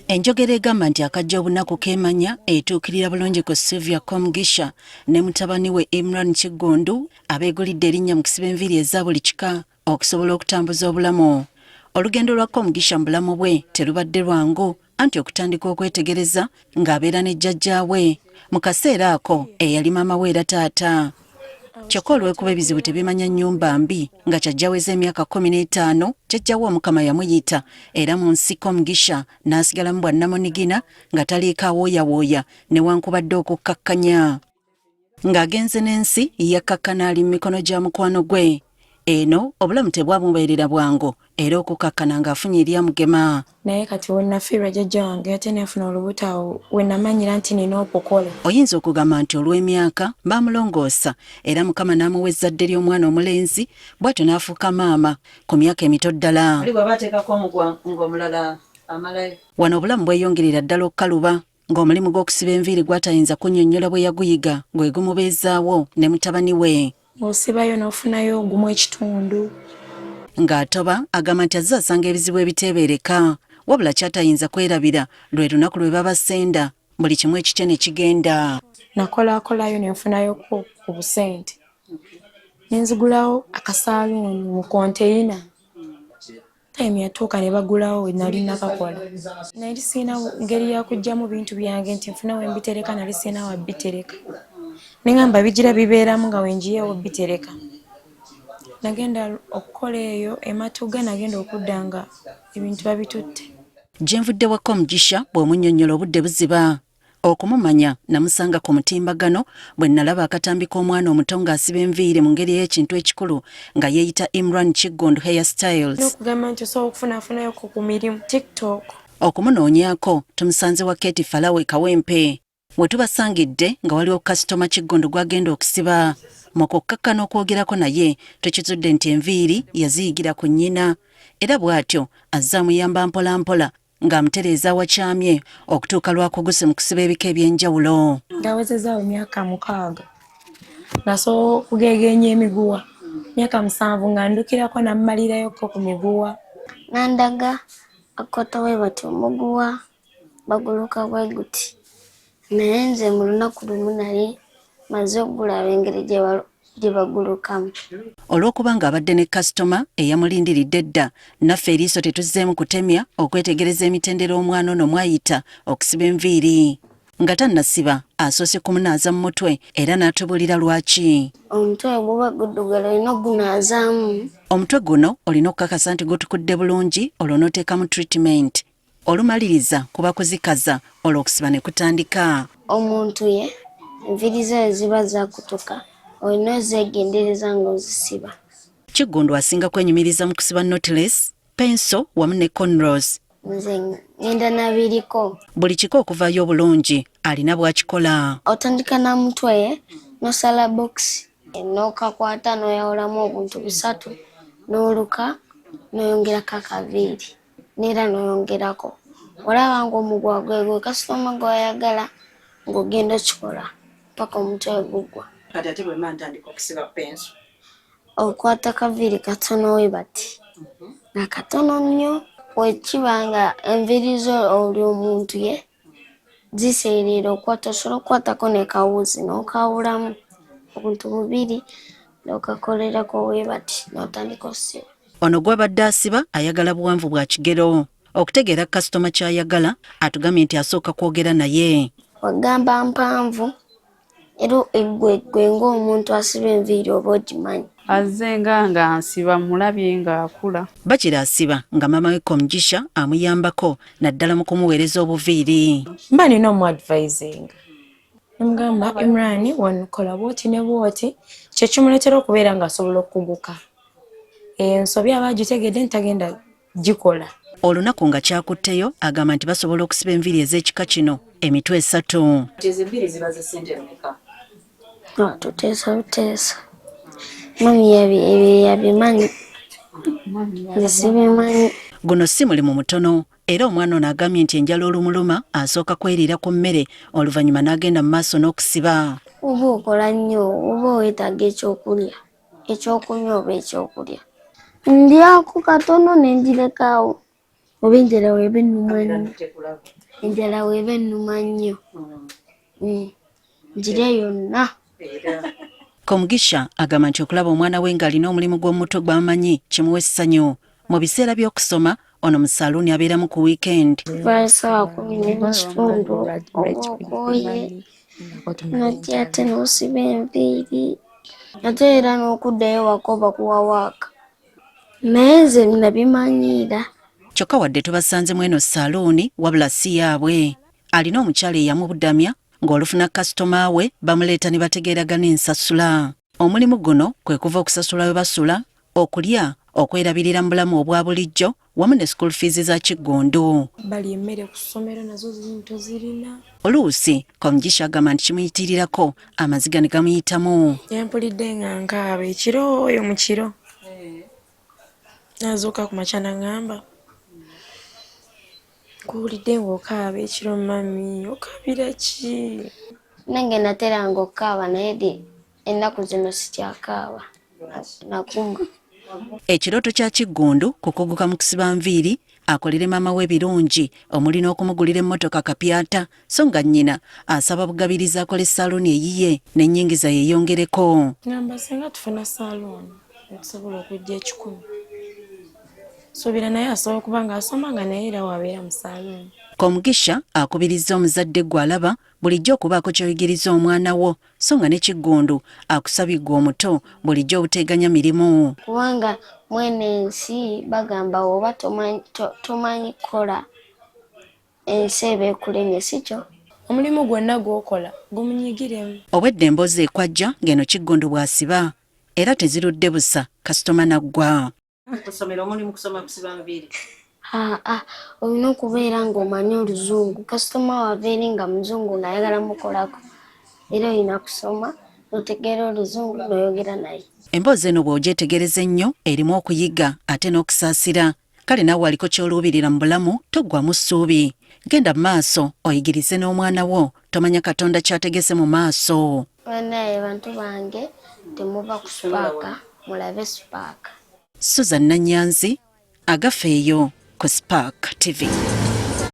Enjogera egamba nti akajja obunaku keemanya etuukirira bulungi ku Sylvia Komugisha ne mutabani we Imran Kigondu abeegulidde erinnya mu kusiba enviiri eza buli kika okusobola okutambuza obulamu. Olugendo lwa Komugisha mu bulamu bwe terubadde lwangu, anti okutandika okwetegereza ng'abeera ne jjajjaawe mu kaseera ako eyali maama we era taata. Kyokka olw'ekuba ebizibu tebimanya nnyumba mbi nga kyajjaweza emyaka 15 jjajjaawe Omukama yamuyita era mu nsi Komugisha n'asigalamu bwannamunigina nga taliiko awooyawooya newankubadde okukkakkanya. Ng'agenze n'ensi yakkakkana ali mu mikono gya mukwano gwe. Eno obulamu tebwamubeerera bwangu era okukkakkana ng'afunye eryamugema. Naye kati wennafiirwa jjajja wange ate nefuna olubuto awo wennamanyira nti nina okukola. Oyinza okugamba nti olw'emyaka baamulongoosa era Mukama n'amuwa ezzadde ly'omwana omulenzi bw'atyo n'afuuka maama ku myaka emito ddala. Wano obulamu bweyongerera ddala okukaluba ng'omulimu gw'okusiba enviiri gw'atayinza kunnyonnyola bwe yaguyiga gwe gumubeezaawo ne mutabani we. Osibayo n'ofunayo ogumu ekitundu. Ng'atoba agamba nti azze asanga ebizibu ebiteebereka wabula kyatayinza kwerabira lwe lunaku lwe babasenda buli kimu ekitya ne kigenda. Nakolaakolayo ne nfunayo ku busente. Ne nzigulawo akasaaluuni mu konteyina. Time yatuuka ne bagulawo we nali nakakola. Nali sirina ngeri ya kuggyamu bintu byange nti nfuna we mbitereka, nali sirina wa bitereka. Ne ngamba bigira bibeeramu nga wenjiyeewo bitereka. Nagenda okukola eyo Ematuga, nagenda okudda nga ebintu babitutte. Gye nvudde wa Komugisha bw'omunnyonnyola obudde buziba. Okumumanya namusanga ku mutimbagano bwe nalaba akatambi k'omwana omuto ng'asiba enviiri mu ngeri y'ekintu ekikulu nga yeeyita Imran Kigondu Hairstyles. N'okugamba nti osobola okufunaafunayo ku mirimu TikTok. Okumunoonyaako tumusanze wa Keti Falawe Kawempe. We tubasangidde nga waliwo kasitoma Kigondu gw'agenda okusiba. Mu kukkakkana okwogerako naye tukizudde nti enviiri yaziyigira ku nnyina era bw'atyo azze amuyamba mpola mpola ng'amutereeza wakyamye okutuuka lwakuguse mu kusiba ebika eby'enjawulo. Ngawezezaawo emyaka 6 nasobola okugeegenya emiguwa. Myaka 7 nga ndukirako nammalirayoko ku miguwa. Nandaga akota we bati omuguwa baguluka bwe guti. Naye nze mu lunaku lumu nali maze okulaba engeri gye bagulukamu. Olw'okuba ng'abadde ne kasitoma eyamulindiridde dda, naffe eriiso tetuzzeemu kutemya okwetegereza emitendera omwana ono mwayita okusiba enviiri. Nga tannasiba asoose kumunaaza mu mutwe era n'atubuulira lwaki. Omutwe guba guddugala olina ogunaazaamu. Omutwe guno olina okukakasa nti gutukudde bulungi olwo n'oteekamu treatment. Olumaliriza kuba kuzikaza olw'okusiba ne kutandika. Omuntu ye enviiri ze ziba zaakutuka olina ozeegendereza ng'ozisiba. Kigondu asinga kwenyumiriza mu kusiba knotless, penso wamu ne cornrows. Nze ngenda nabiriko. Buli kiko okuvaayo obulungi alina bw'akikola. Otandika na mutwe ye n'osala box n'okakwata n'oyawulamu obuntu 3 n'oluka n'oyongerako akaviiri n'era n'oyongerako. Olaba ng'omugwa gwe kasitoma gw'ayagala ng'ogenda okikola paka omutwe gugwa. Kati ate bwe ntandika okusiba penso. Okwata akaviiri katono we bati. Nakatono nnyo. Wekibanga enviiri zo oli omuntu ye ziseerera okwata, osobola okukwatako ne kawuzi n'okawulamu obuntu 2 n'okakolerako we bati n'otandika okusiba. Ono gw'abadde asiba ayagala buwanvu bwa kigero. Okutegeera kasitoma ky'ayagala atugambye nti asooka kwogera naye. Wagamba mpanvu era gwe ng'omuntu asiba enviiri oba ogimanyi. Azze nga nsiba mulabye ng'akula. Bakira asiba nga maama we Komugisha amuyambako naddala mu kumuweereza obuviiri. Mba nina omuadvisinga. Namugamba Imran wanukola bwoti ne bwoti kye kimuleetera okubeera ng'asobola okuguka. Ensobi aba agitegedde ntagenda gikola. Olunaku nga kyakutteyo agamba nti basobola okusiba enviiri ez'ekika kino emitwe 3. Enviiri ziba za ssente mmeka? Tuteesa. Mami yabimanyi. Nsibimanyi. Guno si mulimu mutono era omwana ono agambye nti enjala olumuluma asooka kweriira ku mmere oluvannyuma n'agenda mu maaso n'okusiba. Oba okola nnyo oba weetaaga ekyokulya, ekyokunywa oba ekyokulya. Ndyako katono ne ndirekawo. oba enjala weeba ennuma nnyo. Enjala weeba ennuma nnyo. Njirya yonna. Komugisha agamba nti okulaba omwana we ng'alina omulimu gw'omuto gw'amanyi kimuwa essanyu. Mu biseera by'okusoma ono mu saluuni abeeramu ku wiikendi. Baasaawa 10:30 oba okooye najja ate n'osiba enviiri ate era n'okuddayo waka oba kuwawaaka naye nze nabimanyiira. Kyokka wadde tubasanzemu eno saluuni wabula si yaabwe. Alina omukyala eyamubudamya ng'olufuna kasitoma we bamuleeta ne bategeeragana ensasula. Omulimu guno kwe kuva okusasula we basula, okulya, okwerabirira mu bulamu obwa bulijjo wamu ne school fees za Kiggundu. Bali emmere ku ssomero nazo tozirina. Oluusi Komugisha agamba nti kimuyitirirako amaziga ne gamuyitamu. Yampulidde nga nkaaba ekiro oyo mu kiro. Nazuuka ku makya n'aŋŋamba nkuwulidde ng'okaaba ekiro mami, okaabira ki? Nange nateranga okukaaba naye ennaku zino sikyakaaba nakuma. Ekirooto kya Kiggundu kukuguka mu kusiba nviiri akolere maama we birungi omuli n'okumugulira emmotoka kapyata so nga nnyina asaba bugabiriza akole saluuni eyiye n'ennyingiza yeeyongereko. Ngamba singa tufuna saluuni okusobola okujja 10. Suubira naye asobola okuba ng'asoma nga naye era wabeera mu saluuni. Komugisha akubirizza omuzadde gw'alaba bulijjo okubaako ky'oyigiriza omwana wo so nga ne Kiggundu akusabigwa omuto bulijjo obuteganya mirimu. Kubanga mwene ensi bagamba oba tomanyi kukola ensi eba ekulemye sikyo. Omulimu gwonna gw'okola gumunyigiremu. Obwedde emboozi ekwajja ng'eno Kiggundu bw'asiba era tezirudde busa kasitoma naggwa. Kusomera omulimu kusoma kusiba nviiri. Olina okubeera ng'omanyi oluzungu. Kasitoma wava eri nga muzungu ng'ayagala mukolako. Era olina kusoma n'otegeera oluzungu n'oyogera naye. Emboozi eno bw'ogyetegereza ennyo erimu okuyiga ate n'okusaasira. Kale naawe waliko ky'oluubirira mu bulamu toggwamu ssuubi. Genda mu maaso oyigirize n'omwana wo tomanya Katonda ky'ategese mu maaso. Banaye bantu bange temuva ku Spark mulabe Spark. Susan Nanyanzi agafeeyo ku Spark TV.